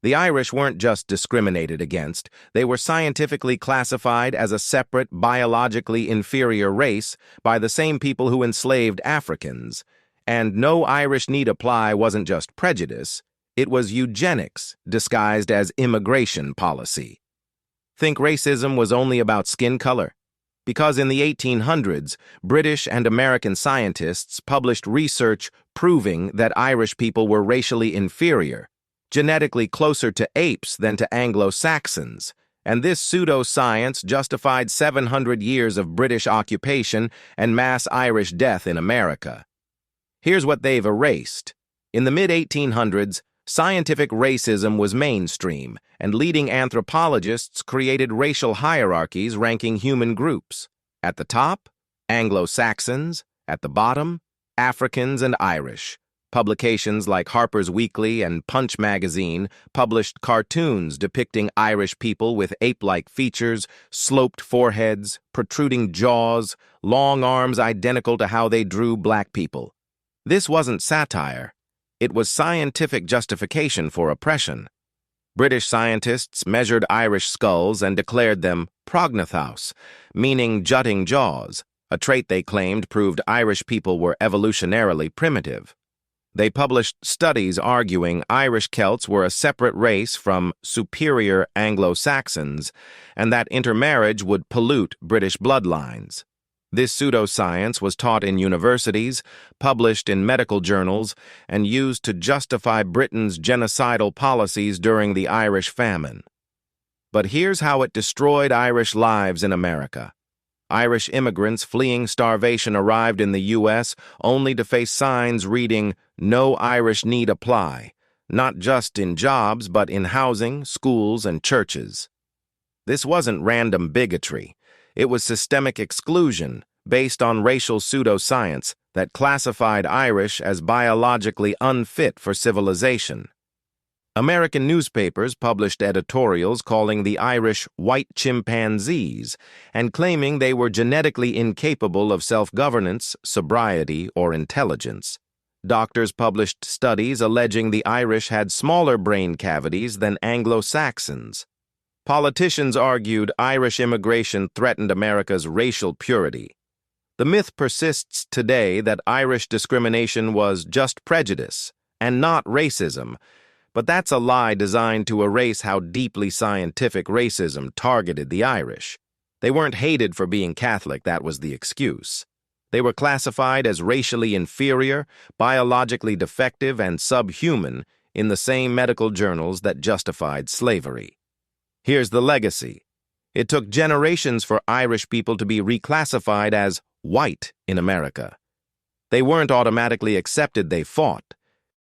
The Irish weren't just discriminated against, they were scientifically classified as a separate, biologically inferior race by the same people who enslaved Africans. And no Irish need apply wasn't just prejudice, it was eugenics disguised as immigration policy. Think racism was only about skin color? Because in the 1800s, British and American scientists published research proving that Irish people were racially inferior, genetically closer to apes than to Anglo-Saxons, and this pseudoscience justified 700 years of British occupation and mass Irish death in America. Here's what they've erased. In the mid-1800s, scientific racism was mainstream, and leading anthropologists created racial hierarchies ranking human groups. At the top, Anglo-Saxons; at the bottom, Africans and Irish. Publications like Harper's Weekly and Punch magazine published cartoons depicting Irish people with ape-like features, sloped foreheads, protruding jaws, long arms identical to how they drew black people. This wasn't satire. It was scientific justification for oppression. British scientists measured Irish skulls and declared them prognathous, meaning jutting jaws, a trait they claimed proved Irish people were evolutionarily primitive. They published studies arguing Irish Celts were a separate race from superior Anglo-Saxons, and that intermarriage would pollute British bloodlines. This pseudoscience was taught in universities, published in medical journals, and used to justify Britain's genocidal policies during the Irish Famine. But here's how it destroyed Irish lives in America. Irish immigrants fleeing starvation arrived in the U.S. only to face signs reading, "No Irish need apply," not just in jobs but in housing, schools, and churches. This wasn't random bigotry. It was systemic exclusion based on racial pseudoscience that classified Irish as biologically unfit for civilization. American newspapers published editorials calling the Irish white chimpanzees and claiming they were genetically incapable of self-governance, sobriety, or intelligence. Doctors published studies alleging the Irish had smaller brain cavities than Anglo-Saxons. Politicians argued Irish immigration threatened America's racial purity. The myth persists today that Irish discrimination was just prejudice and not racism, but that's a lie designed to erase how deeply scientific racism targeted the Irish. They weren't hated for being Catholic, that was the excuse. They were classified as racially inferior, biologically defective, and subhuman in the same medical journals that justified slavery. Here's the legacy. It took generations for Irish people to be reclassified as white in America. They weren't automatically accepted, they fought.